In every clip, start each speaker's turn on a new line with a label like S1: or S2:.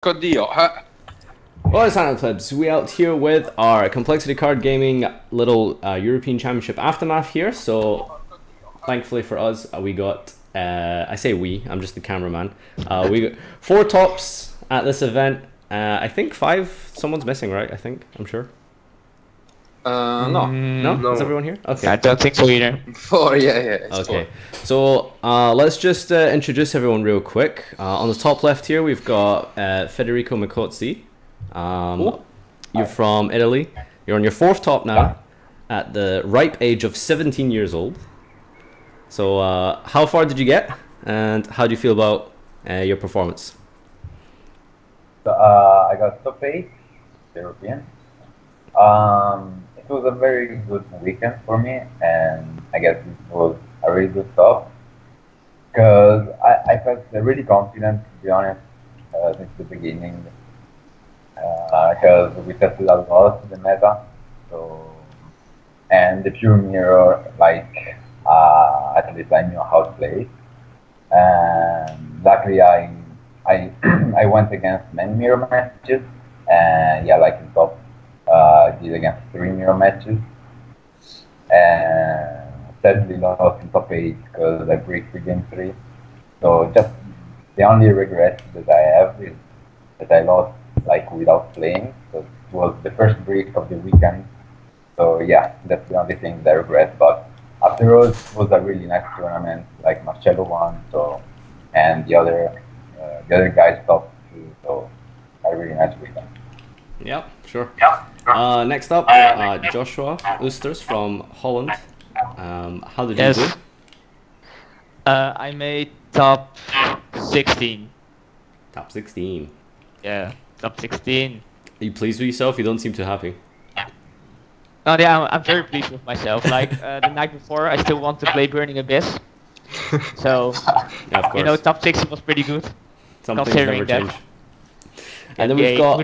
S1: Oddio.
S2: Well, it's Anna Plebs. We out here with our Complexity Card Gaming little European Championship aftermath here. So, thankfully for us, we got, I say we, I'm just the cameraman. We got 4 tops at this event. I think 5, someone's missing, right? I'm sure.
S1: No.
S2: No? Is everyone here? Okay.
S3: I don't think so either.
S1: 4, yeah.
S2: Okay, so let's just introduce everyone real quick. On the top left here, we've got Federico Micozzi. You're from Italy. You're on your 4th top now, at the ripe age of 17 years old. So how far did you get, and how do you feel about your performance?
S4: So, I got top 8 European. It was a very good weekend for me, and I guess it was a really good top because I felt really confident, to be honest, since the beginning. Because we tested a lot the meta, so and the pure mirror, like at least I knew how to play it. And luckily, I I went against many mirror matches, and yeah, like in top. I did against 3 mirror matches, and sadly lost in top 8 because I break the game 3. So just the only regret that I have is that I lost like without playing. So it was the first break of the weekend. So yeah, that's the only thing that I regret. But afterwards, it was a really nice tournament. Like Marcello won, so and the other guys topped too. So a really nice weekend.
S2: Yep, sure. Next up, Joshua Oosters from Holland. How did you do?
S3: I made top 16.
S2: Top 16.
S3: Yeah, top 16.
S2: Are you pleased with yourself? You don't seem too happy.
S3: Oh yeah, I'm very pleased with myself. Like the night before, I still want to play Burning Abyss. So,
S2: yeah, of course.
S3: you know, top 16 was pretty good.
S2: Some things
S3: considering
S2: never
S3: that.
S2: change. And then we've got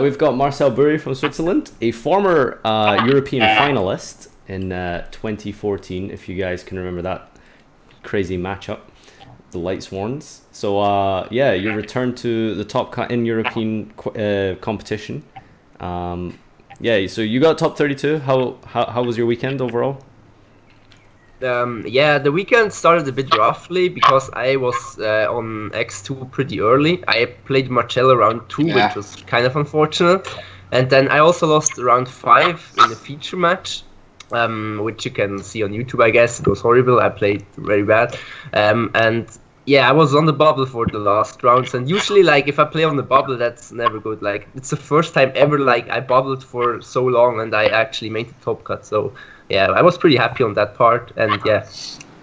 S2: we've got Marcel from Switzerland, a former European finalist in 2014, if you guys can remember that crazy matchup, the Light Swans. So yeah, you returned to the top in European competition. Yeah, so you got top 32. How was your weekend overall?
S5: Yeah, the weekend started a bit roughly because I was on X2 pretty early. I played Marcello round 2, which was kind of unfortunate. And then I also lost round 5 in a feature match, which you can see on YouTube, I guess. It was horrible. I played very bad. And yeah, I was on the bubble for the last rounds. And usually, like, if I play on the bubble, that's never good. Like, it's the first time ever, like, I bubbled for so long and I actually made the top cut. So yeah, I was pretty happy on that part, and yeah,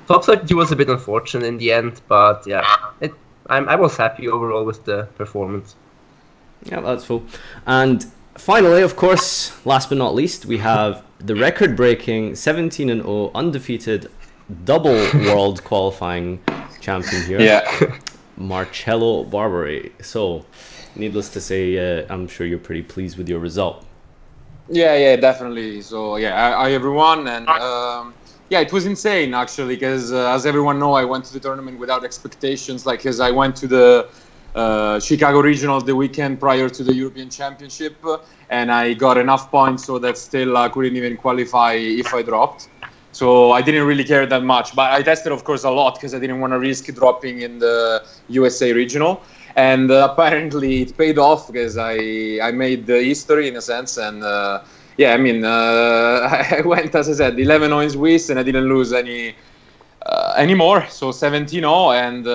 S5: top 32 was a bit unfortunate in the end, but yeah, I was happy overall with the performance.
S2: Yeah, that's full. And finally, of course, last but not least, we have the record-breaking 17-0 undefeated double world qualifying champion here, Marcello Barbary. So, needless to say, I'm sure you're pretty pleased with your result.
S1: Yeah, definitely. So yeah, hi everyone, and yeah, it was insane actually, because as everyone know, I went to the tournament without expectations, like, because I went to the Chicago regional the weekend prior to the European Championship, and I got enough points so that still I couldn't even qualify if I dropped. So I didn't really care that much, but I tested, of course, a lot because I didn't want to risk dropping in the USA regional. And apparently it paid off because I made the history in a sense, and yeah, I mean, I went, as I said, 11-0 in Swiss, and I didn't lose any more, so 17-0, and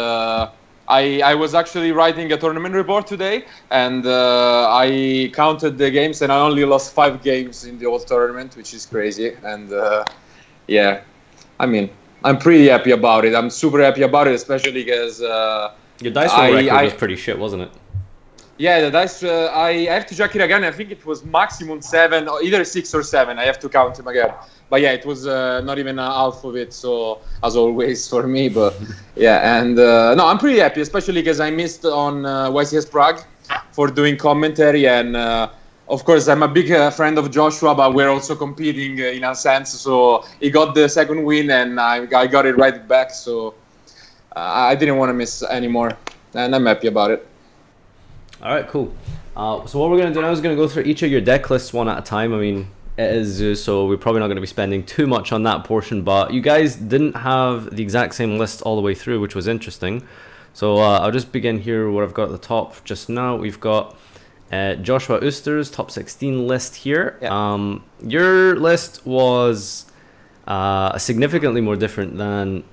S1: I was actually writing a tournament report today, and I counted the games, and I only lost 5 games in the whole tournament, which is crazy, and yeah, I mean, I'm pretty happy about it. I'm super happy about it, especially because
S2: your dice roll record was pretty shit, wasn't it?
S1: Yeah, the dice, I have to check it again. I think it was maximum 7, or either 6 or 7. I have to count them again. But yeah, it was not even half of it, so as always for me. But yeah, and no, I'm pretty happy, especially because I missed on YCS Prague for doing commentary. And of course, I'm a big friend of Joshua, but we're also competing in a sense. So he got the second win, and I got it right back. So I didn't want to miss anymore. and I'm happy about it.
S2: All right, cool. So what we're going to do now is going to go through each of your deck lists one at a time. I mean, it is Zeus, so we're probably not going to be spending too much on that portion, but you guys didn't have the exact same list all the way through, which was interesting. So I'll just begin here where I've got at the top just now. We've got Joshua Oester's top 16 list here.
S3: Yeah.
S2: Your list was significantly more different than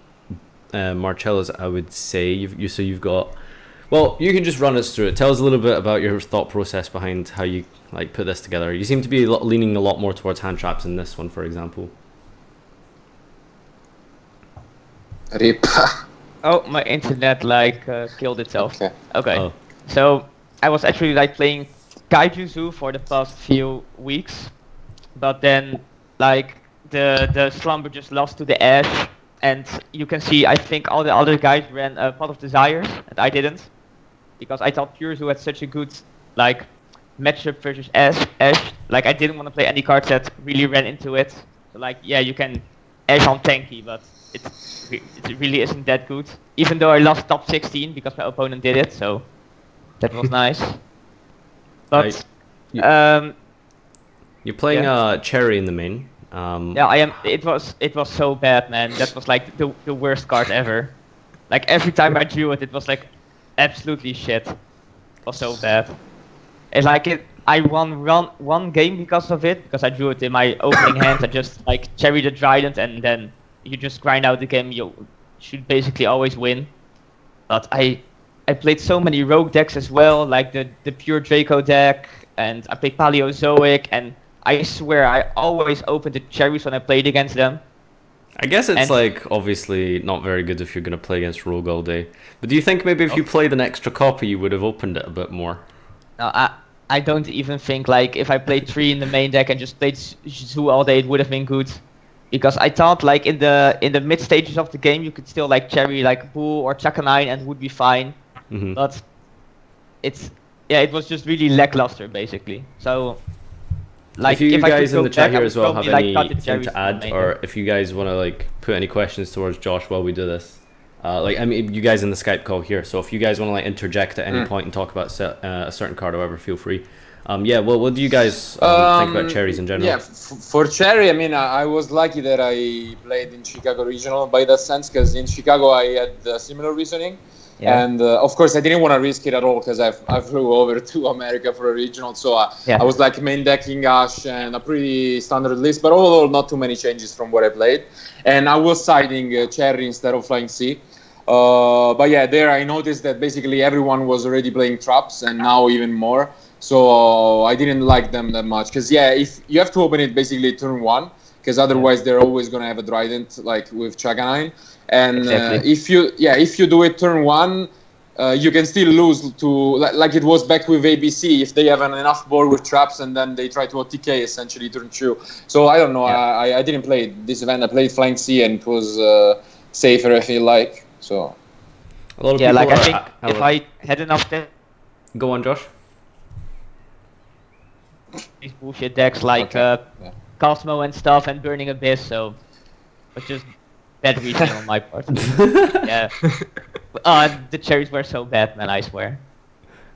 S2: Marcello's, I would say. You've got... Well, you can just run us through it. Tell us a little bit about your thought process behind how you like put this together. You seem to be leaning a lot more towards hand traps in this one, for example.
S1: Rip.
S3: Oh, my internet killed itself. Okay.
S2: Oh.
S3: So I was actually playing Kaiju Zoo for the past few weeks, but then the slumber just lost to the Ash, and you can see I think all the other guys ran Pot of Desires, and I didn't, because I thought Pure Zoo had such a good matchup versus Ash. I didn't want to play any cards that really ran into it. So yeah, you can Ash on tanky, but it really isn't that good. Even though I lost top 16 because my opponent did it, so that was nice. But
S2: you're playing Cherry in the main.
S3: Yeah, I am. It was so bad, man. That was the worst card ever. Every time I drew it, it was absolutely shit. It was so bad. It's I won one game because of it, because I drew it in my opening hand. I just Cherry the Trident, and then you just grind out the game. You should basically always win. But I played so many rogue decks as well, like the pure Draco deck, and I played Paleozoic, and I swear I always opened the cherries when I played against them.
S2: I guess it's obviously not very good if you're going to play against rogue all day. But do you think maybe if you played an extra copy, you would have opened it a bit more?
S3: No, I don't even think if I played 3 in the main deck and just played Zoo all day, it would have been good. Because I thought in the mid stages of the game you could still cherry Bull or Chakanine and would be fine.
S2: Mm-hmm.
S3: But it was just really lackluster basically. So
S2: if you guys in the chat here as well have anything
S3: to
S2: add, or if you guys want to put any questions towards Josh while we do this, I mean you guys in the Skype call here, so if you guys want to interject at any point and talk about a certain card or whatever, feel free. Yeah, well, what do you guys think about cherries in general?
S1: Yeah, for cherry, I mean, I was lucky that I played in Chicago Regional by that sense, because in Chicago I had similar reasoning. Yeah. And of course, I didn't want to risk it at all because I flew over to America for a regional. So I was main decking Ash and a pretty standard list, but overall not too many changes from what I played. And I was siding Cherry instead of Flying Sea. But yeah, there I noticed that basically everyone was already playing traps, and now even more. So I didn't like them that much because if you have to open it basically turn 1, because otherwise they're always gonna have a Trident with Chakanine. And
S3: exactly.
S1: if you do it turn 1, you can still lose to like it was back with ABC if they have enough board with traps and then they try to OTK essentially turn 2. So I don't know. I didn't play this event. I played Flying Sea and it was safer. I feel like so.
S2: A lot of
S3: I think if I had enough.
S2: Go on, Josh.
S3: These bullshit decks Cosmo and stuff and Burning Abyss, so it's just bad reasoning on my part. Yeah. The cherries were so bad, man, I swear.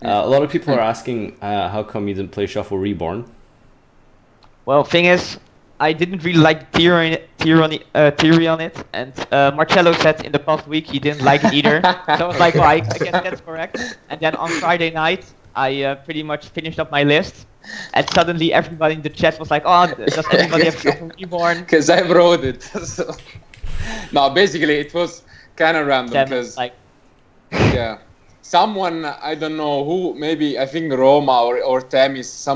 S2: A lot of people are asking how come you didn't play Shuffle Reborn?
S3: Well, thing is, I didn't really like theory on it, and Marcello said in the past week he didn't like it either. So I was like, well, I guess that's correct. And then on Friday night, I pretty much finished up my list. And suddenly everybody in the chat was like, oh, does anybody have Shuffle Reborn?
S1: Because I wrote it. So. No, basically it was kind of random because someone, I don't know who, maybe I think Roma or Temis,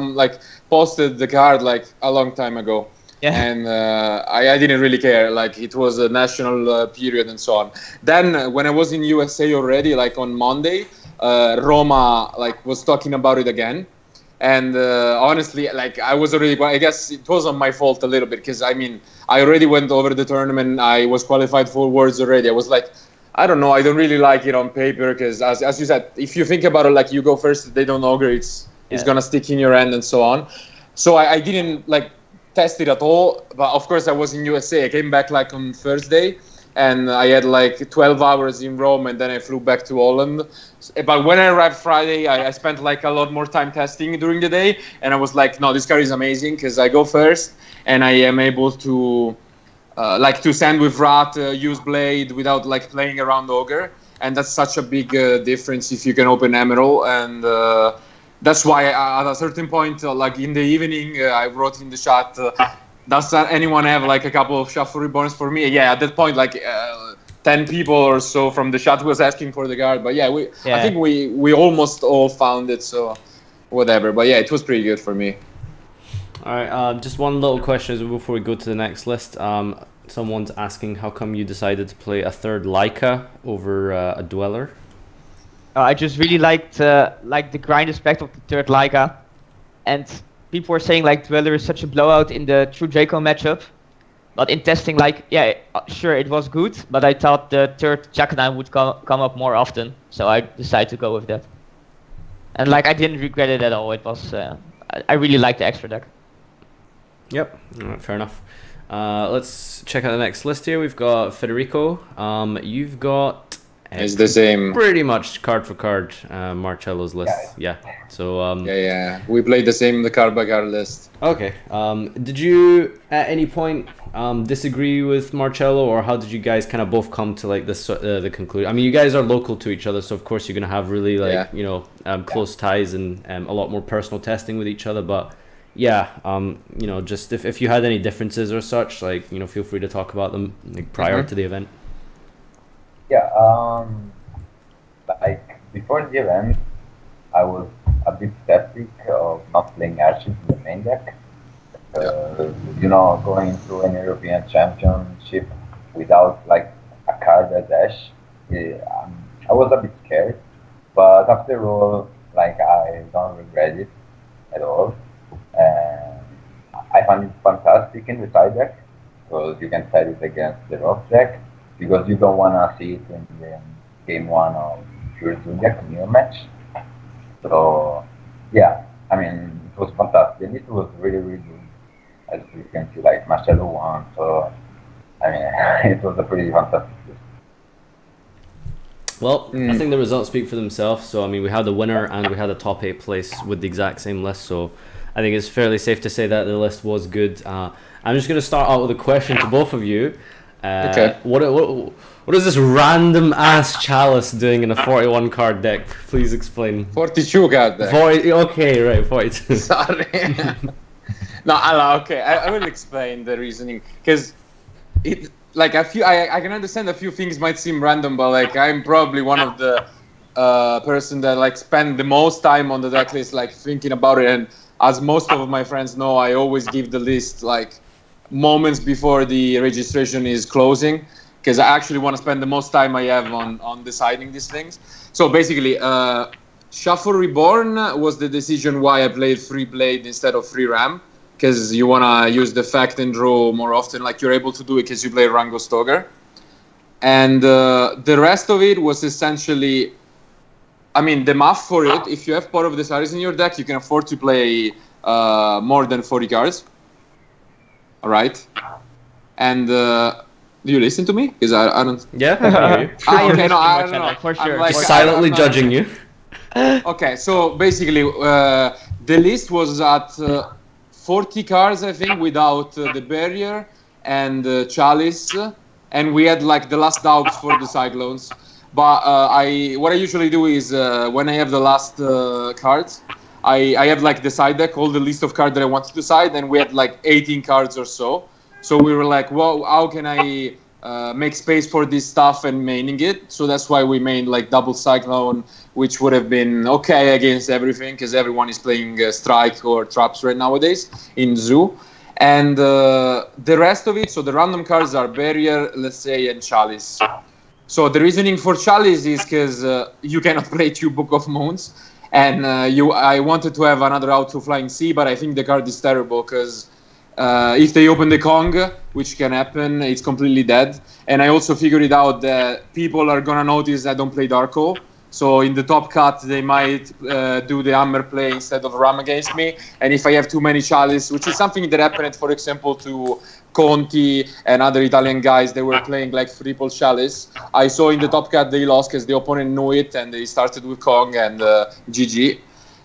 S1: posted the card a long time ago. Yeah. And I didn't really care. It was a national period and so on. Then when I was in USA already, on Monday, Roma was talking about it again. And honestly, I was already, I guess it was on my fault a little bit because, I mean, I already went over the tournament. I was qualified for Worlds already. I was I don't know, I don't really like it on paper because, as you said, if you think about it, you go first, they don't ogre, it's going to stick in your hand and so on. So I didn't, test it at all. But, of course, I was in USA. I came back, on Thursday. and I had like 12 hours in Rome, and then I flew back to Holland. But when I arrived Friday, I spent like a lot more time testing during the day, and I was like, no, this car is amazing because I go first, and I am able to like to sand with Rat, use blade without like playing around Ogre, and that's such a big difference if you can open Emerald, and that's why at a certain point, like in the evening, I wrote in the chat, does anyone have like a couple of Shuffle Reborns for me? Yeah, at that point, like 10 people or so from the chat was asking for the guard, but yeah, I think we almost all found it, so whatever. But yeah, it was pretty good for me.
S2: All right, just one little question before we go to the next list. Someone's asking how come you decided to play a third Leica over a Dweller?
S3: I just really liked the grind aspect of the third Leica, and people were saying like Dweller is such a blowout in the True Draco matchup, but in testing, like, yeah, sure, it was good, but I thought the third Jackanine would come up more often, so I decided to go with that. And like, I didn't regret it at all. It was I really liked the extra deck.
S2: Yep, all right, fair enough. Let's check out the next list here. We've got Federico. You've got
S1: it's the same,
S2: pretty much card for card, Marcello's list. Yeah. So
S1: yeah, we played the same, the card by card list.
S2: Okay. Did you at any point disagree with Marcello, or how did you guys kind of both come to like this the conclusion? I mean, you guys are local to each other, so of course you're gonna have really like you know close ties and a lot more personal testing with each other. But yeah, you know, just if you had any differences or such, like, you know, feel free to talk about them like, prior to the event.
S4: Yeah, like before the event, I was a bit skeptic of not playing Archie in the main deck. You know, going through an European Championship without like a card as Ash, I was a bit scared. But after all, like, I don't regret it at all. And I find it fantastic in the side deck because you can side it against the rough deck, because you don't want to see it in the game one of Pure Zodiac mirror match. So yeah, I mean, it was fantastic, and it was really, really good. As you can see, like, Marcelo won, so I mean, it was a pretty fantastic list.
S2: Well, I think the results speak for themselves. So I mean, we had the winner and we had a top 8 place with the exact same list, so I think it's fairly safe to say that the list was good. I'm just going to start out with a question to both of you.
S1: Okay.
S2: What is this random ass Chalice doing in a 41 card deck? Please explain.
S1: 42 card deck.
S2: Okay, right, 42.
S1: Sorry. No, okay. I will explain the reasoning, because it like I can understand a few things might seem random, but like I'm probably one of the person that like spend the most time on the deck list, like thinking about it. And as most of my friends know, I always give the list like moments before the registration is closing, because I actually want to spend the most time I have on deciding these things. So basically, Shuffle Reborn was the decision why I played 3 Blade instead of 3 Ram, because you want to use the fact and draw more often, like you're able to do it because you play Rango Stoker. And the rest of it was essentially, I mean, the math for it, if you have Pot of Desires in your deck, you can afford to play more than 40 cards. All right. And do you listen to me? Because I don't.
S2: Yeah, I can hear you.
S1: Okay, no, I don't know.
S3: For sure.
S1: Like,
S2: silently judging you.
S1: Okay, so basically, the list was at 40 cards, I think, without the barrier and Chalice, and we had like the last doubts for the Cyclones. But what I usually do is when I have the last cards, I have like the side deck, all the list of cards that I want to decide, and we had like 18 cards or so. So we were like, well, how can I make space for this stuff and maining it? So that's why we made like double Cyclone, which would have been okay against everything, because everyone is playing Strike or Traps right nowadays in Zoo. And the rest of it, so the random cards are Barrier, let's say, and Chalice. So the reasoning for Chalice is because you cannot play 2 Book of Moons. And I wanted to have another out to Flying Sea, but I think the card is terrible because if they open the Kong, which can happen, it's completely dead. And I also figured it out that people are going to notice I don't play Dark Hole. So in the top cut, they might do the hammer play instead of ram against me. And if I have too many chalice, which is something that happened, for example, to Conti and other Italian guys, they were playing like triple chalice. I saw in the top cut they lost because the opponent knew it and they started with Kong and GG.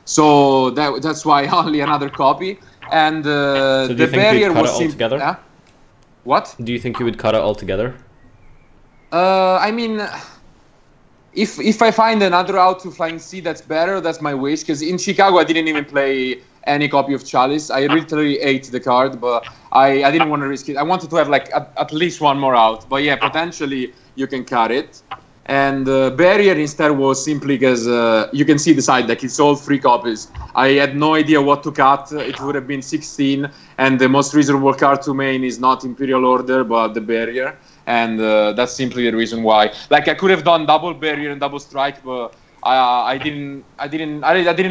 S1: So that's why only another copy. And
S2: so
S1: the barrier was
S2: altogether?
S1: Yeah? What?
S2: Do you think you would cut it all together?
S1: I mean, if I find another route to Flying C that's better, that's my wish. Because in Chicago, I didn't even play any copy of Chalice. I literally ate the card, but I didn't want to risk it. I wanted to have like at least one more out. But yeah, potentially you can cut it. And Barrier instead was simply because you can see the side deck. It's all 3 copies. I had no idea what to cut. It would have been 16. And the most reasonable card to main is not Imperial Order, but the Barrier. And that's simply the reason why. Like I could have done double Barrier and double Strike, but I didn't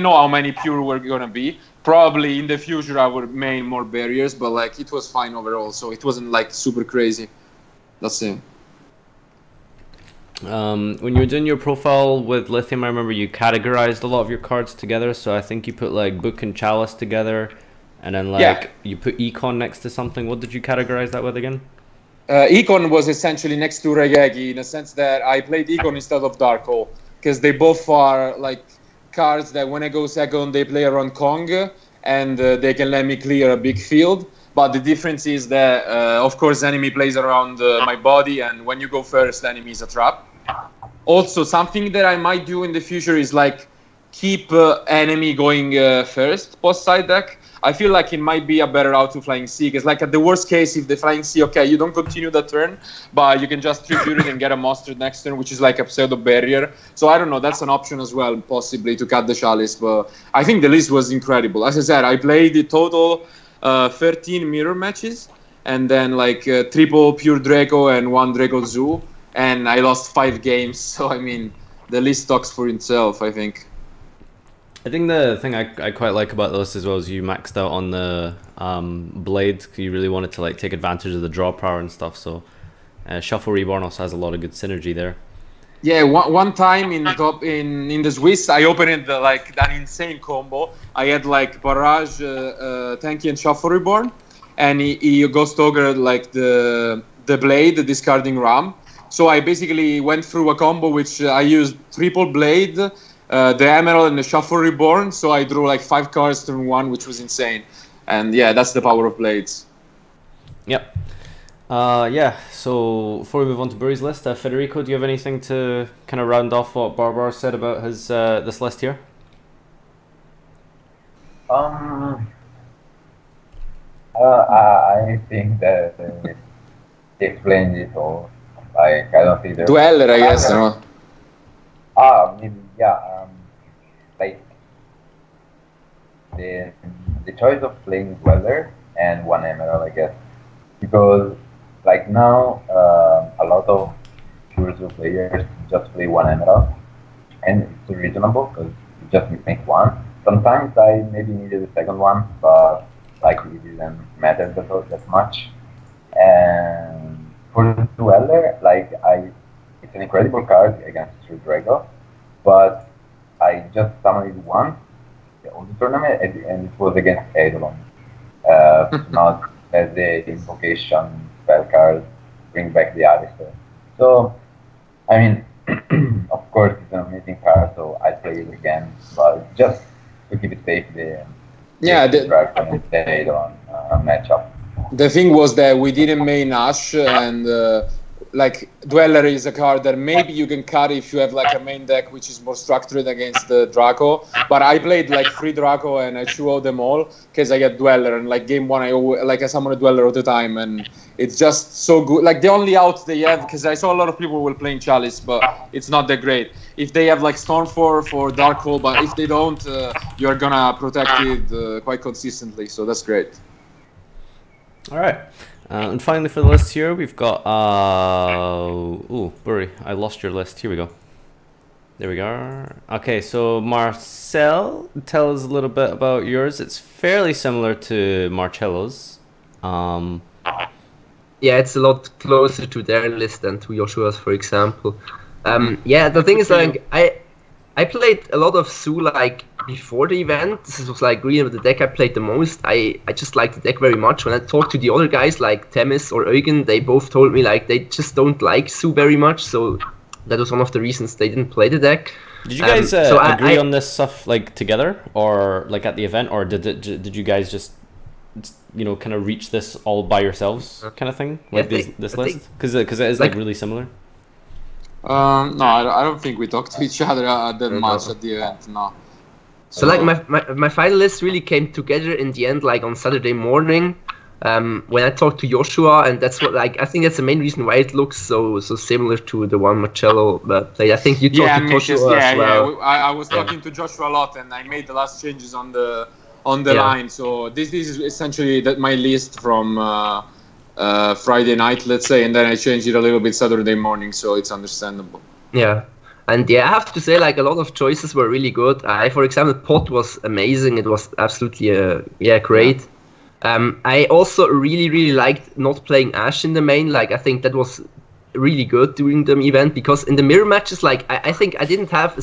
S1: know how many pure were gonna be. Probably in the future I would main more Barriers, but like it was fine overall. So it wasn't like super crazy. That's it.
S2: When you were doing your profile with Lithium, I remember you categorized a lot of your cards together. So I think you put like Book and Chalice together, and then like you put Econ next to something. What did you categorize that with again?
S1: Econ was essentially next to Regeki in a sense that I played Econ instead of Dark Hole because they both are like cards that when I go second they play around Kong and they can let me clear a big field. But the difference is that, of course, enemy plays around my body, and when you go first, enemy is a trap. Also, something that I might do in the future is like keep enemy going first post side deck. I feel like it might be a better route to Flying C, because like at the worst case, if the Flying C, okay, you don't continue the turn, but you can just tribute it and get a monster next turn, which is like a pseudo barrier. So I don't know, that's an option as well, possibly to cut the Chalice. But I think the list was incredible. As I said, I played the total 13 mirror matches, and then like triple pure Draco and 1 Draco Zoo, and I lost 5 games. So I mean, the list talks for itself, I think.
S2: I think the thing I quite like about the list as well is you maxed out on the blade. You really wanted to like take advantage of the draw power and stuff. So Shuffle Reborn also has a lot of good synergy there.
S1: Yeah, one time in the Swiss, I opened like an insane combo. I had like Barrage, Tanky, and Shuffle Reborn, and he Ghost Ogre like the blade, discarding Ram. So I basically went through a combo which I used triple blade, the Emerald, and the Shuffle Reborn. So I drew like 5 cards turn 1, which was insane. And yeah, that's the power of blades.
S2: Yep. Yeah, so before we move on to Buri's list, Federico, do you have anything to kind of round off what Barbar said about his this list here?
S4: I think that he explained it all. Like, I don't think there.
S1: Dweller, I guess, no?
S4: Maybe, yeah. Like the choice of playing Dweller and 1 Emerald, I guess, because like now a lot of Pure players just play 1 Emerald, and it's reasonable because you just make 1. Sometimes I maybe needed a second one, but like it didn't matter that much. And for the Dweller, like it's an incredible card against True Drago, but I just summoned it once on the tournament, and it was against Eidolon, not as the invocation spell card, bring back the Alistair. So, I mean, of course, it's an amazing card, so I play it again, but just to keep it safe, the Dragon and the Eidolon matchup.
S1: The thing was that we didn't main Ash, and like Dweller is a card that maybe you can cut if you have like a main deck which is more structured against the Draco. But I played like 3 Draco and I chew them all because I get Dweller, and like game 1 I summon a Dweller all the time, and it's just so good. Like the only out they have, because I saw a lot of people were playing Chalice, but it's not that great. If they have like Stormforce for Dark Hole, but if they don't, you're gonna protect it quite consistently. So that's great.
S2: All right. And finally for the list here, we've got, Buri, I lost your list. Here we go. There we go. Okay, so Marcel, tell us a little bit about yours. It's fairly similar to Marcello's.
S5: Yeah, it's a lot closer to their list than to Joshua's, for example. Yeah, the thing is, like, I played a lot of Zoo like before the event. This was like really the deck I played the most. I just liked the deck very much. When I talked to the other guys like Temis or Eugen, they both told me like they just don't like Zoo very much. So that was one of the reasons they didn't play the deck.
S2: Did you guys agree on this stuff like together, or like at the event, or did you guys just kind of reach this all by yourselves, kind of thing, like this list? Because it is like really similar.
S1: No, I don't think we talked to each other that much at the event. No.
S5: So like my final list really came together in the end, like on Saturday morning, when I talked to Joshua, and that's what I think that's the main reason why it looks so similar to the one Marcello played. I think you talked to Joshua as well.
S1: Yeah. I was talking to Joshua a lot, and I made the last changes on the line. So this is essentially my list from Friday night, let's say, and then I changed it a little bit Saturday morning, so it's understandable.
S5: Yeah. And I have to say, like, a lot of choices were really good. For example, Pot was amazing. It was absolutely great. I also really liked not playing Ash in the main. Like, I think that was really good during the event, because in the mirror matches, like, I think I didn't have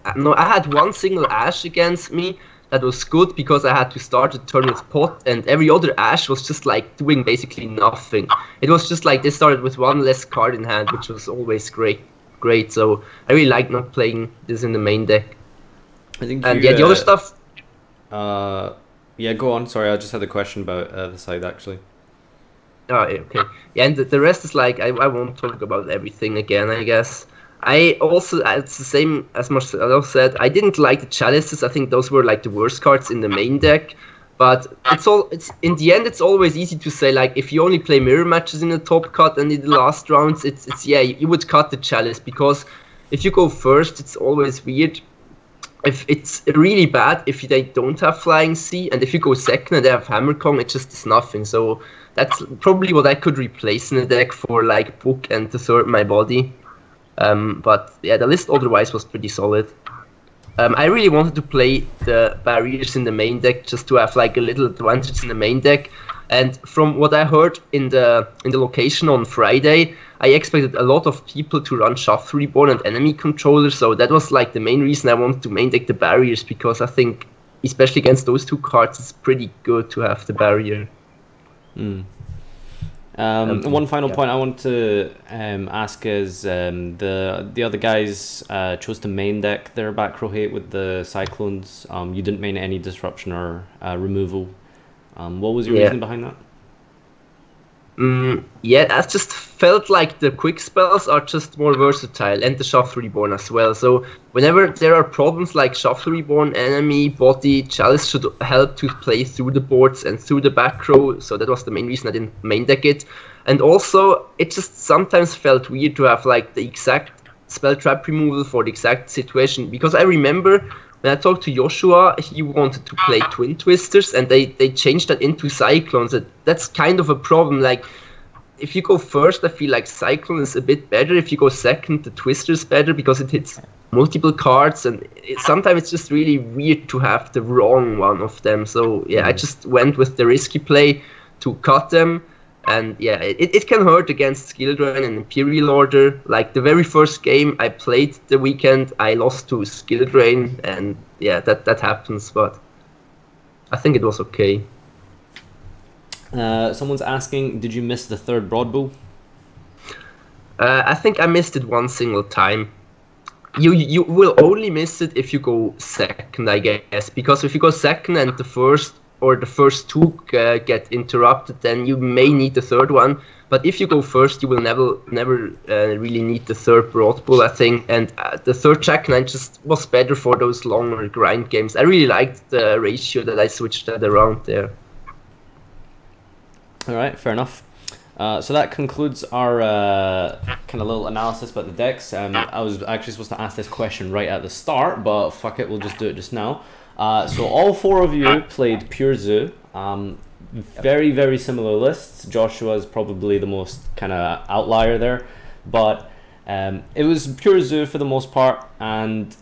S5: I had one single Ash against me. That was good because I had to start the turn with Pot, and every other Ash was just like doing basically nothing. It was just like they started with one less card in hand, which was always great. So I really like not playing this in the main deck.
S2: I think
S5: the other stuff.
S2: Yeah, go on. Sorry, I just had a question about the side actually.
S5: Oh, okay. Yeah, and the rest is like I won't talk about everything again, I guess. I also, it's the same as Marcel said, I didn't like the chalices. I think those were like the worst cards in the main deck. But it's in the end, it's always easy to say, like, if you only play mirror matches in the top cut and in the last rounds, it's you would cut the chalice, because if you go first, it's always weird. If it's really bad if they don't have Flying Sea, and if you go second and they have Hammer Kong, it just is nothing. So that's probably what I could replace in the deck for like Book and the third My Body. But yeah, the list otherwise was pretty solid. I really wanted to play the barriers in the main deck just to have like a little advantage in the main deck. And from what I heard in the location on Friday, I expected a lot of people to run Shuffle Reborn and enemy controller. So that was like the main reason I wanted to main deck the barriers, because I think, especially against those two cards, it's pretty good to have the barrier.
S2: One final point I want to ask is the other guys chose to main deck their back row hate with the Cyclones. You didn't main any disruption or removal. What was your reason behind that?
S5: I just felt like the quick spells are just more versatile, and the Shuffle Reborn as well. So whenever there are problems like Shuffle Reborn, enemy, body, Chalice should help to play through the boards and through the back row. So that was the main reason I didn't main deck it. And also, it just sometimes felt weird to have like the exact spell trap removal for the exact situation, because I remember when I talked to Joshua, he wanted to play Twin Twisters, and they changed that into Cyclones. That's kind of a problem. Like, if you go first, I feel like Cyclone is a bit better. If you go second, the Twister is better because it hits multiple cards, and sometimes it's just really weird to have the wrong one of them. So yeah, I just went with the risky play to cut them. And yeah, it can hurt against Skill Drain and Imperial Order. Like the very first game I played the weekend, I lost to Skill Drain, and yeah, that happens, but I think it was okay.
S2: Someone's asking, did you miss the third Broadbow?
S5: I think I missed it one single time. You will only miss it if you go second, I guess, because if you go second and the first two get interrupted, then you may need the third one. But if you go first, you will never really need the third Broadbull, I think. And the third Jack 9 just was better for those longer grind games. I really liked the ratio that I switched that around there.
S2: All right, fair enough. So that concludes our kind of little analysis about the decks. I was actually supposed to ask this question right at the start, but fuck it, we'll just do it just now. So all four of you played Pure Zoo. Very, very similar lists. Joshua is probably the most kind of outlier there, but it was Pure Zoo for the most part, and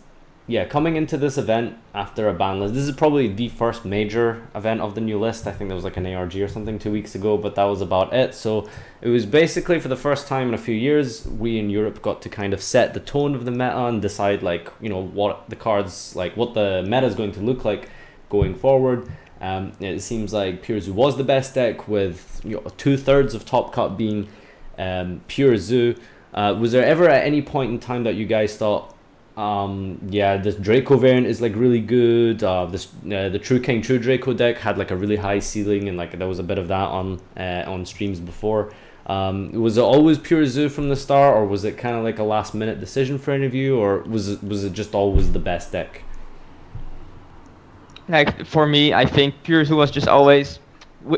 S2: yeah, coming into this event after a ban list, this is probably the first major event of the new list. I think there was like an ARG or something 2 weeks ago, but that was about it. So it was basically for the first time in a few years, we in Europe got to kind of set the tone of the meta and decide like, you know, what the cards, like what the meta is going to look like going forward. It seems like Pure Zoo was the best deck with, you know, 2/3 of top cut being Pure Zoo. Was there ever at any point in time that you guys thought, yeah, this Draco variant is like really good, the True King True Draco deck had like a really high ceiling, and like there was a bit of that on streams before? Was it always Pure Zoo from the start, or was it kind of like a last minute decision for any of you, or was it just always the best deck?
S3: Like for me, I think Pure Zoo was just always.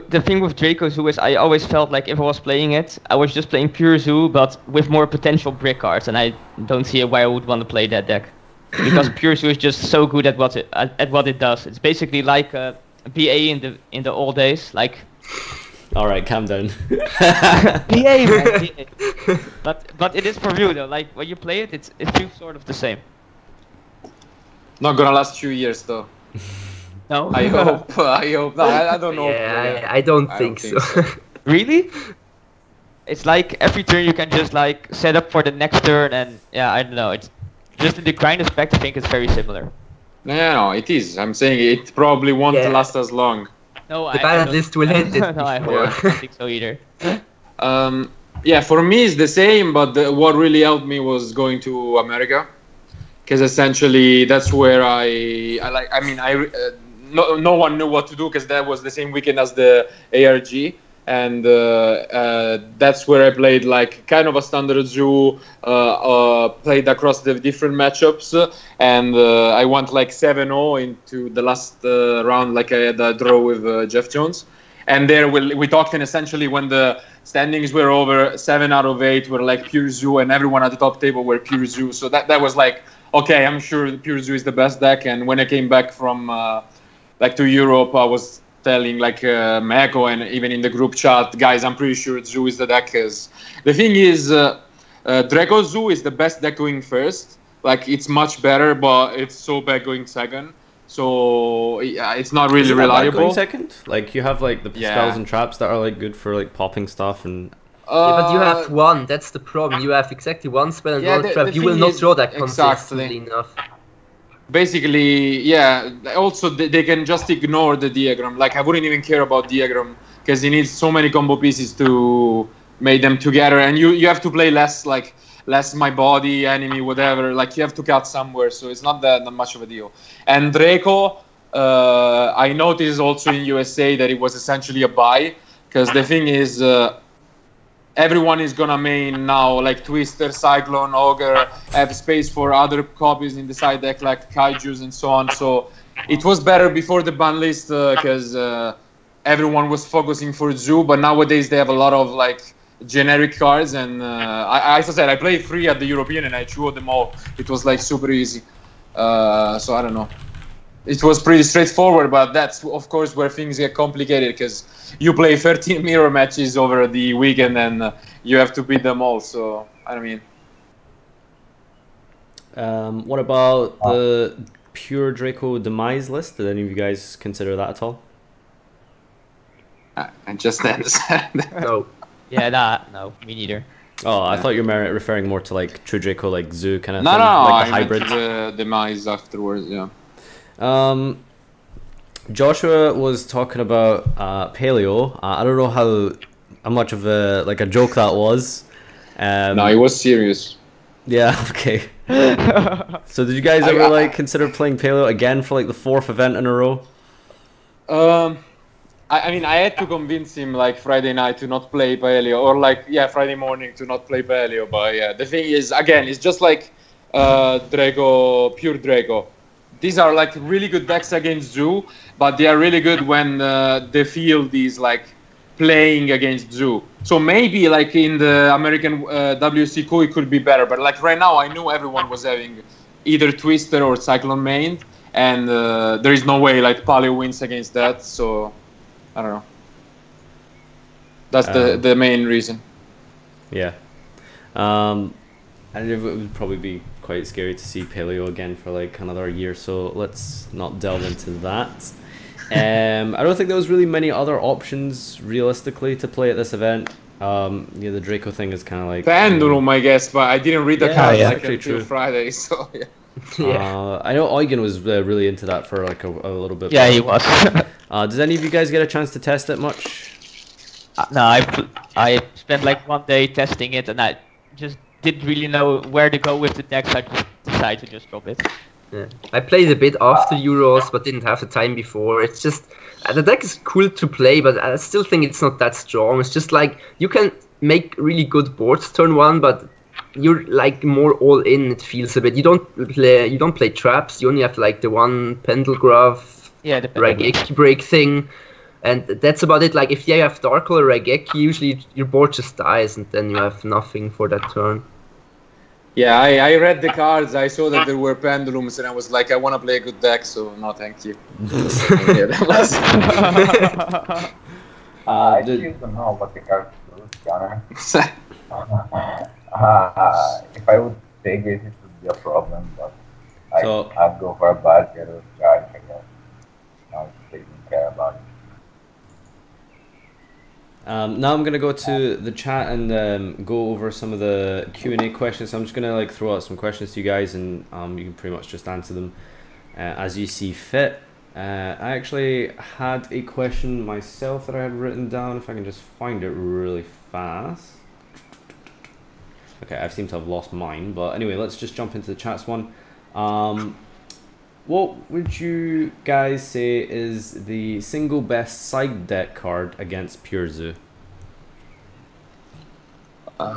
S3: The thing with Draco Zoo is I always felt like if I was playing it, I was just playing Pure Zoo, but with more potential brick cards, and I don't see why I would want to play that deck, because Pure Zoo is just so good at what it does. It's basically like a BA in the old days, like.
S2: All right, calm down.
S3: BA, man, BA. But it is for real though. Like when you play it, it feels sort of the same.
S1: Not gonna last 2 years though.
S3: No.
S1: I hope. No, I don't know.
S5: Yeah, I don't think so.
S3: Really? It's like every turn you can just like set up for the next turn, and yeah, I don't know. It's just in the grind aspect. I think it's very similar.
S1: No, it is. I'm saying it probably won't last as long.
S3: No,
S5: the bad list will hit it.
S3: No, I don't think so either.
S1: Yeah, for me it's the same, but what really helped me was going to America, because essentially that's where no one knew what to do, because that was the same weekend as the ARG, and that's where I played like kind of a standard zoo, played across the different matchups, and I went like 7-0 into the last round, like I had a draw with Jeff Jones, and there we talked, and essentially when the standings were over, 7 out of 8 were like Pure Zoo, and everyone at the top table were Pure Zoo, so that was like, okay, I'm sure Pure Zoo is the best deck. And when I came back from like to Europe, I was telling like Meko and even in the group chat, guys, I'm pretty sure Zoo is the deck. Cause the thing is, Draco Zoo is the best deck going first. Like it's much better, but it's so bad going second. So yeah, it's not really reliable.
S2: Going second, like you have like the spells and traps that are like good for like popping stuff and.
S5: Yeah, but you have one. That's the problem. You have exactly one spell and one trap. You will not draw that consistently enough.
S1: Basically, yeah. Also, they can just ignore the diagram. Like I wouldn't even care about diagram, because you need so many combo pieces to make them together, and you have to play less my body, enemy, whatever. Like you have to cut somewhere, so it's not that much of a deal. And Draco, I noticed also in USA that it was essentially a buy, because the thing is. Everyone is gonna main now, like Twister, Cyclone, Ogre, have space for other copies in the side deck like Kaijus and so on. So it was better before the ban list, because everyone was focusing for Zoo, but nowadays they have a lot of like generic cards, and as I said, I played 3 at the European and I drew them all. It was like super easy. So I don't know. It was pretty straightforward, but that's of course where things get complicated, because you play 13 mirror matches over the weekend and you have to beat them all. So I mean,
S2: what about the Pure Draco demise list? Did any of you guys consider that at all?
S1: I just understand.
S5: No.
S3: Yeah, no, me neither.
S2: Oh, I thought you were referring more to like True Draco, like Zoo kind of
S1: thing,
S2: like the
S1: I
S2: hybrid.
S1: The demise afterwards, yeah.
S2: Joshua was talking about Paleo. I don't know how much of a joke that was.
S1: No, it was serious.
S2: Yeah. Okay. So did you guys ever like consider playing Paleo again for like the 4th event in a row?
S1: I mean, I had to convince him like Friday night to not play Paleo, or like Friday morning to not play Paleo. But yeah, the thing is, again, it's just like Draco, Pure Draco. These are like really good decks against Zoo, but they are really good when the field is like playing against Zoo. So maybe like in the American WCQ it could be better, but like right now I knew everyone was having either Twister or Cyclone main, and there is no way like Paleo wins against that. So I don't know. That's the main reason.
S2: Yeah. And it would probably be quite scary to see Paleo again for like another year, so let's not delve into that. I don't think there was really many other options realistically to play at this event. Yeah, the Draco thing is kind of like
S1: Pendulum, I guess, but I didn't read the cards like
S2: actually
S1: until
S2: true.
S1: Friday, so yeah.
S2: I know Eugen was really into that for like a little bit.
S3: Yeah, he was.
S2: Does any of you guys get a chance to test it much?
S3: No, I spent like 1 day testing it, and I just didn't really know where to go with the deck, so I just decided to just drop it.
S5: Yeah. I played a bit after Euros, but didn't have the time before. It's just the deck is cool to play, but I still think it's not that strong. It's just like you can make really good boards turn one, but you're like more all in. It feels a bit. You don't play traps. You only have like the one Pendelgraph,
S3: the
S5: Raigeki break thing, and that's about it. Like if you have Dark or Raigeki, usually your board just dies, and then you have nothing for that turn.
S1: Yeah, I read the cards. I saw that there were pendulums, and I was like, I want to play a good deck, so no, thank you. Yeah, that was.
S4: I still don't know what the cards do, to be honest. If I would take it, it would be a problem, but I'd go for a Badger or Strike, I guess. I don't care about it.
S2: Now I'm gonna go to the chat and go over some of the Q&A questions. So I'm just gonna like throw out some questions to you guys, and you can pretty much just answer them as you see fit. I actually had a question myself that I had written down. If I can just find it really fast. Okay, I seem to have lost mine, but anyway, let's just jump into the chats one. What would you guys say is the single best side deck card against Pure Zoo?
S1: But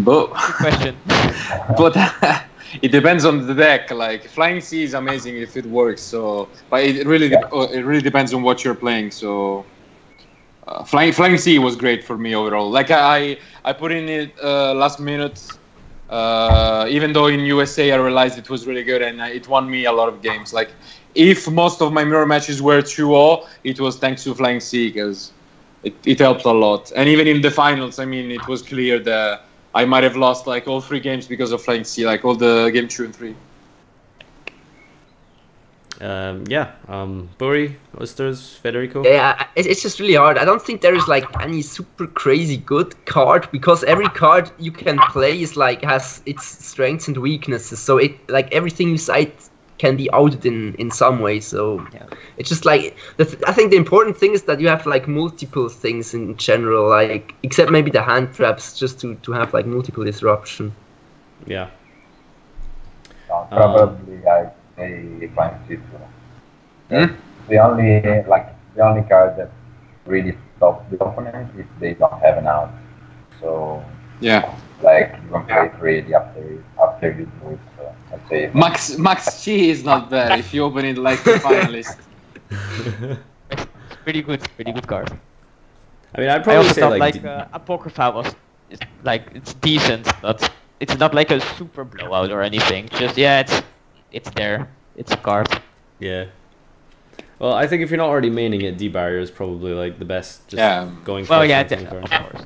S3: Good question.
S1: but it depends on the deck. Like Flying Sea is amazing if it works. So, but it really depends on what you're playing. So, Flying Sea was great for me overall. Like I put in it last minute. Even though in USA I realized it was really good and it won me a lot of games. Like if most of my mirror matches were 2-0, it was thanks to Flying Sea because it helped a lot. And even in the finals, I mean, it was clear that I might have lost like all 3 games because of Flying Sea, like all the game 2 and 3.
S2: Buri, Oysters, Federico?
S5: Yeah, it's just really hard. I don't think there is like any super crazy good card because every card you can play is like has its strengths and weaknesses. So it like everything you cite can be outed in some way. So it's just like I think the important thing is that you have like multiple things in general, like except maybe the hand traps, just to have like multiple disruption.
S2: Yeah.
S4: Probably I say Flying Sea. The only card that really stops the opponent if they don't have an out. So
S1: yeah,
S4: like you can play it ready after you do it. So I'd say
S1: Max Chi is not bad if you open it like the finalist.
S3: It's pretty good card.
S2: I mean, I'd probably say
S3: like Apocrypha was it's decent, but it's not like a super blowout or anything. Just it's there. It's a card.
S2: Yeah. Well, I think if you're not already maining it, D-Barrier is probably like the best. Just going for
S3: of course.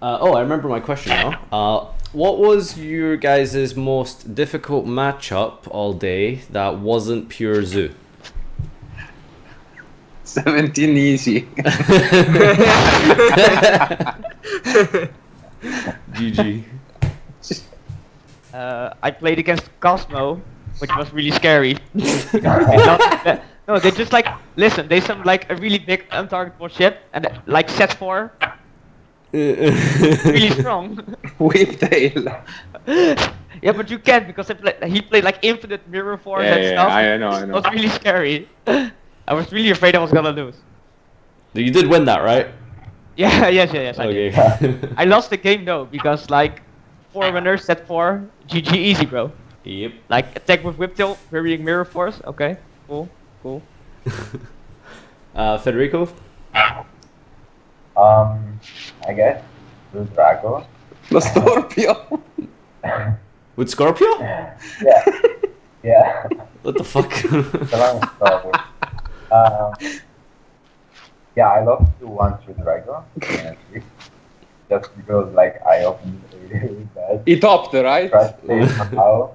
S2: Oh, I remember my question now. What was your guys' most difficult matchup all day that wasn't Pure Zoo?
S1: 17 easy.
S2: GG.
S3: I played against Cosmo, which was really scary. No, they just like listen. They summoned like a really big untargetable ship and like set 4. Really strong.
S1: Whiptail.
S3: Yeah, but you can't because he played like infinite mirror force and stuff.
S1: I know.
S3: It was really scary. I was really afraid I was gonna lose.
S2: You did win that, right?
S3: Yeah, yes, I
S2: Okay.
S3: did. I lost the game though because like 4 winners, set 4, GG easy, bro.
S2: Yep.
S3: Like attack with Whiptail, varying mirror force. Okay, cool.
S2: Federico?
S4: I guess the Draco.
S1: The Scorpio.
S2: With Scorpio?
S4: Yeah.
S2: What the fuck?
S4: It's a long story. Yeah, I lost to one through Dragon. Just because like I opened really bad.
S1: He topped, right?
S4: Tried to play somehow.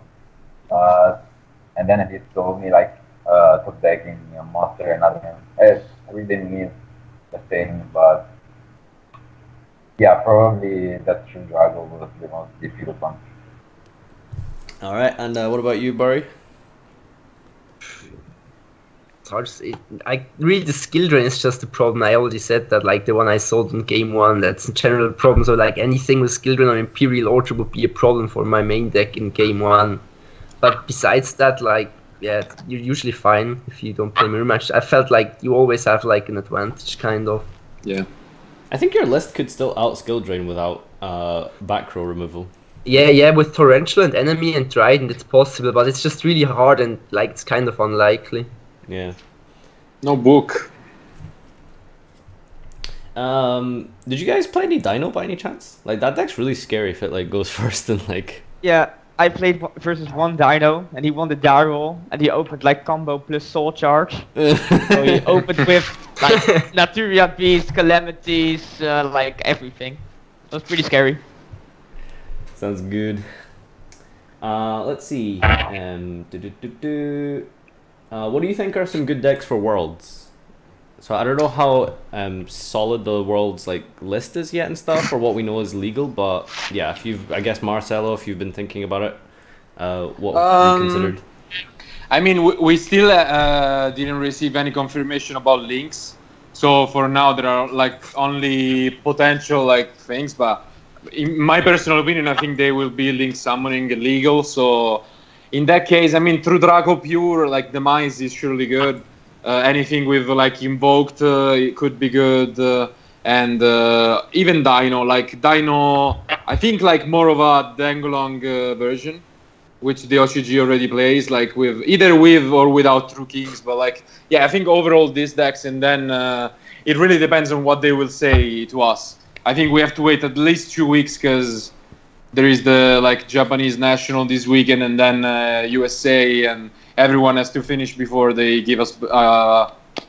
S4: And then he told me like top decking a monster and other. I really didn't need the thing, but yeah, probably that true Dragon was the most difficult one.
S2: All right, and what about you, Barry?
S5: It's hard to say. I really the skill drain is just the problem. I already said that like the one I sold in game one. That's a general problem. So like anything with skill drain or Imperial Order would be a problem for my main deck in game one. But besides that, like yeah, you're usually fine if you don't play mirror match. I felt like you always have like an advantage, kind of.
S1: Yeah.
S2: I think your list could still out skill drain without back row removal.
S5: Yeah, with Torrential and Enemy and Trident it's possible, but it's just really hard and like it's kind of unlikely.
S2: Yeah.
S1: No book.
S2: Did you guys play any Dino by any chance? Like that deck's really scary if it like goes first and like.
S3: Yeah, I played versus one Dino, and he won the die roll, and he opened like combo plus Soul Charge. So he opened with like Naturia Beast, Calamities, like everything. It was pretty scary.
S2: Sounds good. Let's see. What do you think are some good decks for Worlds? So I don't know how solid the Worlds like list is yet and stuff, or what we know is legal. But yeah, if you've, I guess Marcelo, if you've been thinking about it, what have you considered?
S1: I mean, we still didn't receive any confirmation about links. So for now, there are like only potential like things, but. In my personal opinion, I think they will be link summoning illegal. So, in that case, I mean, through Draco Pure, like Demise is surely good. Anything with like Invoked, it could be good. And even Dino, like Dino, I think like more of a Danglong version, which the OCG already plays, like with either with or without True Kings. But like, yeah, I think overall these decks, and then it really depends on what they will say to us. I think we have to wait at least 2 weeks because there is the like Japanese national this weekend, and then USA, and everyone has to finish before they give us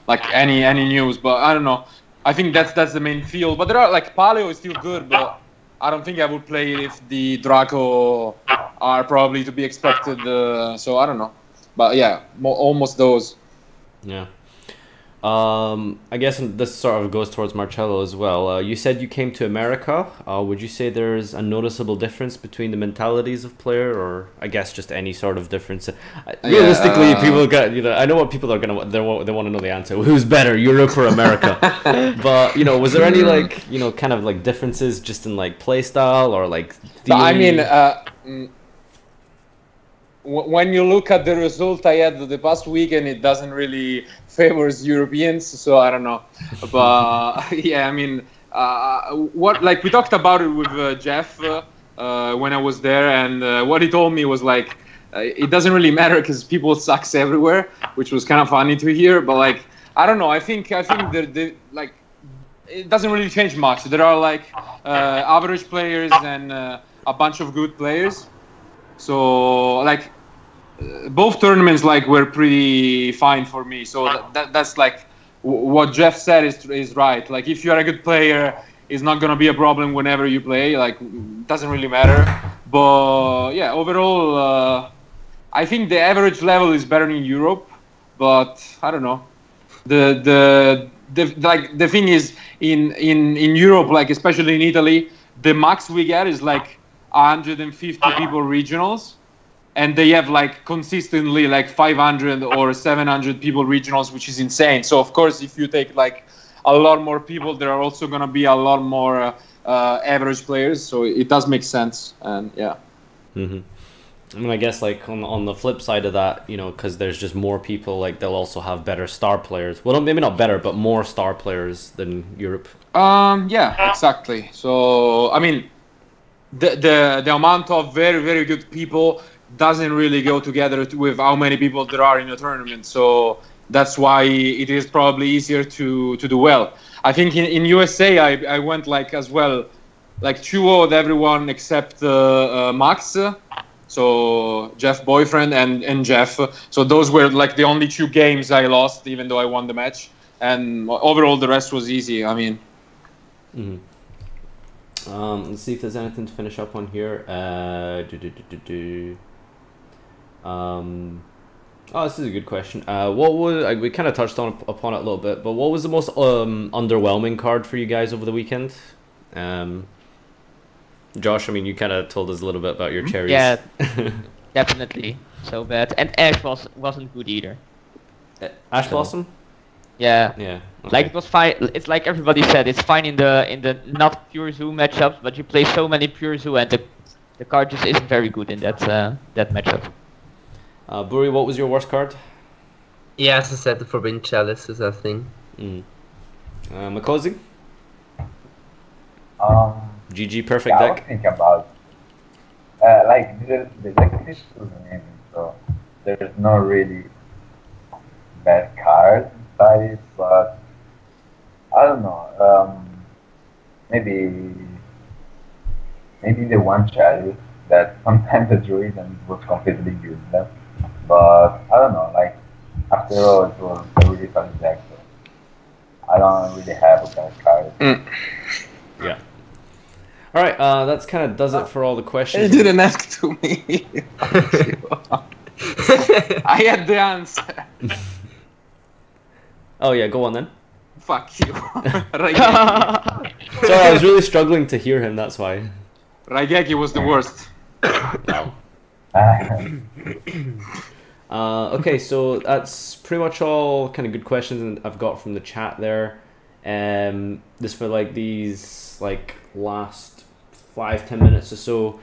S1: like any news. But I don't know. I think that's the main field. But there are like Paleo is still good, but I don't think I would play it if the Draco are probably to be expected. So I don't know. But yeah, almost those.
S2: Yeah. I guess this sort of goes towards Marcello as well. You said you came to America. Would you say there's a noticeable difference between the mentalities of player, or I guess just any sort of difference? Realistically, people got, you know, I know what people are gonna they want to know the answer. Who's better, Europe or America? But you know, was there any like, you know, kind of like differences just in like play style or like theory?
S1: I mean, when you look at the result I had the past weekend, it doesn't really favors Europeans, so I don't know. But yeah, I mean, what like we talked about it with Jeff when I was there, and what he told me was like, it doesn't really matter because people sucks everywhere, which was kind of funny to hear. But like, I don't know. I think the like it doesn't really change much. There are like average players and a bunch of good players. So like both tournaments like were pretty fine for me. So that's like what Jeff said is right. Like if you are a good player, it's not gonna be a problem whenever you play. Like it doesn't really matter. But yeah, overall, I think the average level is better in Europe. But I don't know. The thing is in Europe, like especially in Italy, the max we get is like 150 people regionals, and they have like consistently like 500 or 700 people regionals, which is insane. So of course, if you take like a lot more people, there are also gonna be a lot more average players. So it does make sense, and yeah.
S2: Mm-hmm. I mean, I guess like on the flip side of that, you know, because there's just more people, like they'll also have better star players. Well, maybe not better, but more star players than Europe.
S1: Yeah, exactly. So I mean, the amount of very, very good people doesn't really go together with how many people there are in a tournament. So that's why it is probably easier to do well. I think in USA, I went like as well, like 2-0 with everyone except Max. So Jeff boyfriend and Jeff. So those were like the only 2 games I lost, even though I won the match. and overall the rest was easy. I mean.
S2: Let's see if there's anything to finish up on here. Oh, this is a good question. What was we kind of touched upon it a little bit, but what was the most underwhelming card for you guys over the weekend? Josh, I mean, you kind of told us a little bit about your cherries.
S3: Yeah, definitely so bad. And Ash wasn't good either.
S2: Ash Blossom?
S3: Yeah.
S2: Yeah. Okay.
S3: Like it was fine. It's like everybody said. It's fine in the not pure zoo matchups, but you play so many pure zoo, and the card just isn't very good in that matchup.
S2: Buri, what was your worst card?
S5: Yeah, as I said, the Forbidden Chalice is a thing.
S2: Makozy? GG perfect
S4: yeah,
S2: deck.
S4: I was thinking about like the deck is amazing, so there's no really bad card inside it, but I don't know. Maybe the one chariot that sometimes the druid and was completely useless. But I don't know, like after all it was a really fun deck, so I don't really have a bad card.
S2: Yeah. Alright, that's kind of does it for all the questions.
S1: You didn't ask to me. I had the answer.
S2: Oh yeah, go on then.
S1: Fuck you.
S2: Sorry, I was really struggling to hear him, that's why.
S1: Raigeki was the worst.
S2: Okay, so that's pretty much all kind of good questions I've got from the chat there. Just for like these like last 5-10 minutes or so.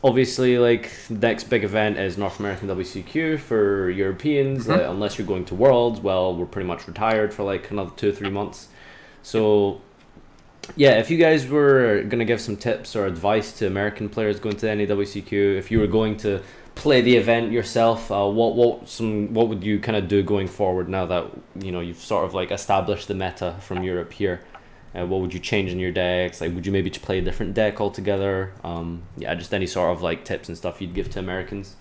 S2: Obviously, like the next big event is North American WCQ for Europeans. Unless you're going to Worlds, well, we're pretty much retired for like another 2 or 3 months. So yeah, if you guys were gonna give some tips or advice to American players going to any WCQ, if you were going to play the event yourself, what would you kind of do going forward now that you've sort of like established the meta from Europe here? What would you change in your decks? Like, would you maybe play a different deck altogether? Yeah, just any sort of like tips and stuff you'd give to Americans.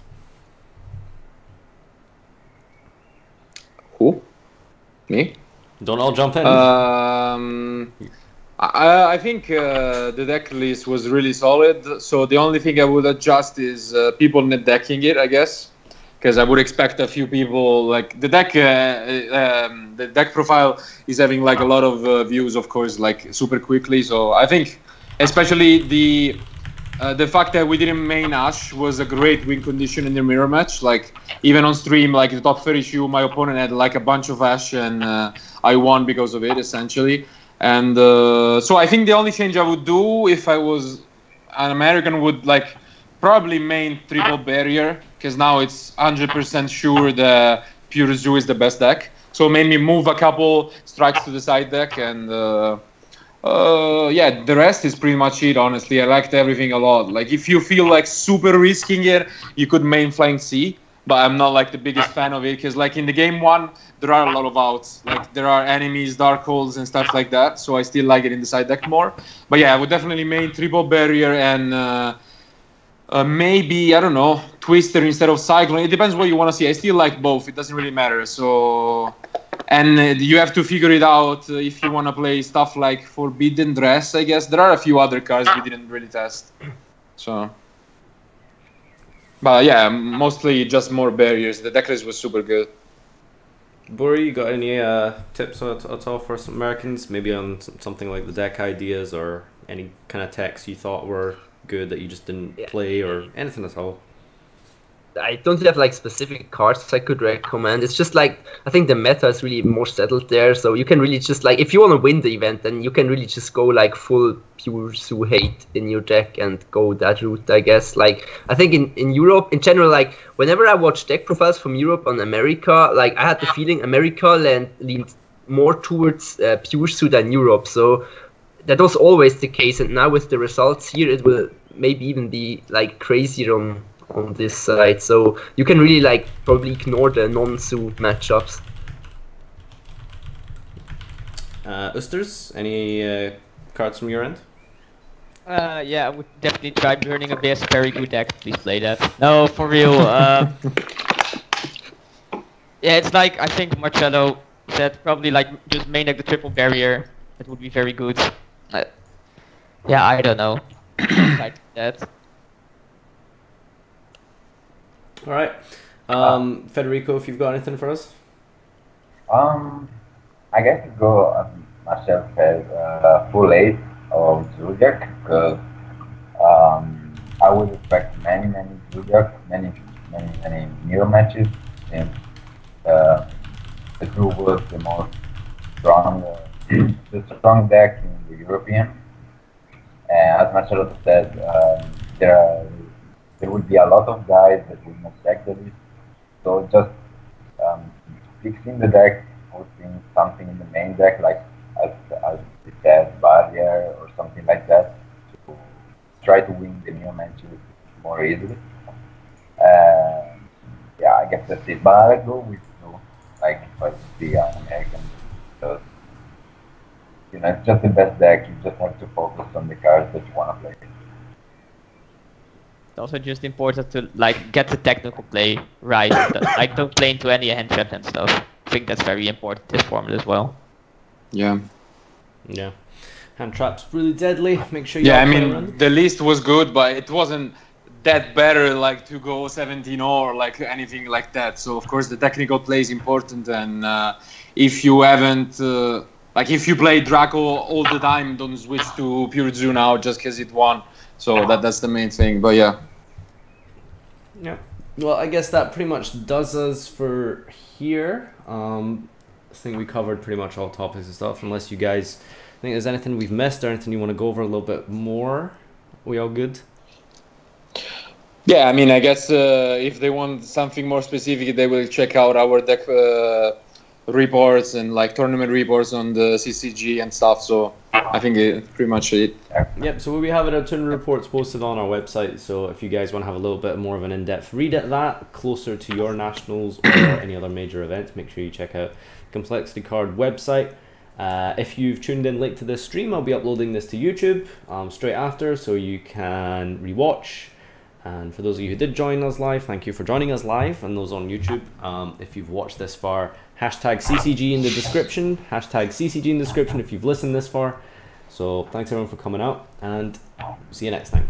S1: Who? Me?
S2: Don't all jump in.
S1: I think the deck list was really solid. So the only thing I would adjust is people net decking it, I guess, because I would expect a few people like the deck. The deck profile is having like a lot of views, of course, like super quickly. So I think, especially the fact that we didn't main Ash was a great win condition in the mirror match. Like even on stream, like the top 30 shoe, my opponent had like a bunch of Ash, and I won because of it, essentially. And so I think the only change I would do if I was an American would like probably main triple barrier, because now it's 100% sure the pure zoo is the best deck. So maybe move a couple strikes to the side deck, and yeah, the rest is pretty much it. Honestly, I liked everything a lot. Like if you feel like super risking it, you could main flying C. But I'm not like the biggest fan of it, because like in the game 1 there are a lot of outs, like there are enemies, dark holes and stuff like that, so I still like it in the side deck more. But yeah, I would definitely main triple barrier and maybe, I don't know, Twister instead of Cyclone. It depends what you want to see. I still like both, it doesn't really matter. So, and you have to figure it out if you want to play stuff like Forbidden Dress, I guess. There are a few other cards we didn't really test. So, but yeah, mostly just more barriers. The deck list was super good.
S2: Buri, you got any tips at all for some Americans? Maybe on something like the deck ideas, or any kind of techs you thought were good that you just didn't play, or anything at all?
S5: I don't have like specific cards I could recommend. It's just like I think the meta is really more settled there, so you can really just like if you want to win the event, then you can really just go like full pure Zoo hate in your deck and go that route, I guess. Like I think in Europe in general, like whenever I watch deck profiles from Europe on America, like I had the feeling America leaned more towards pure Zoo than Europe. So that was always the case, and now with the results here, it will maybe even be like crazier on this side. So you can really like probably ignore the non-Zoo matchups.
S2: Usters, any cards from your end?
S3: Yeah, I would definitely try Burning Abyss. Very good deck. Please play that. No, for real. Yeah, it's like I think Marcello He said probably like just main deck the triple barrier. It would be very good. Yeah, I don't know. Like that.
S2: All right, Federico, if you've got anything for us.
S4: I guess to go, Marcel said, full 8 of Zodiac, because I would expect many Zodiac, many mirror matches, since the crew was the most strong, the strong deck in the European. And as Marcelo said, there would be a lot of guys that would not deck the list. So just um, fixing the deck, putting something in the main deck, like as it said, barrier or something like that, to try to win the new matches more easily. Yeah, I guess that's it. But I go with you, like if I see an American, because it's just the best deck. You just have to focus on the cards that you want to play.
S3: It's also just important to like get the technical play right. Like don't play into any hand trap and stuff. I think that's very important this format as well.
S1: Yeah.
S2: Yeah. Hand traps really deadly. Make sure you.
S1: Yeah, I mean the list was good, but it wasn't that better like to go 17 or like anything like that. So of course the technical play is important, and if you haven't like if you play Draco all the time, don't switch to Pure Zoo now just because it won. So that's the main thing. But yeah.
S2: Yeah. Well, I guess that pretty much does us for here. I think we covered pretty much all topics and stuff. Unless you guys think there's anything we've missed or anything you want to go over a little bit more. We all good?
S1: Yeah, I mean, I guess if they want something more specific, they will check out our deck reports and like tournament reports on the CCG and stuff. So I think it's pretty much it.
S2: Yep, so we'll be having our tournament reports posted on our website. So if you guys want to have a little bit more of an in-depth read at that, closer to your nationals or any other major events, make sure you check out Complexity Card website. If you've tuned in late to this stream, I'll be uploading this to YouTube straight after, so you can rewatch. And for those of you who did join us live, thank you for joining us live, and those on YouTube. If you've watched this far, hashtag CCG in the description, hashtag CCG in the description if you've listened this far. So thanks everyone for coming out, and see you next time.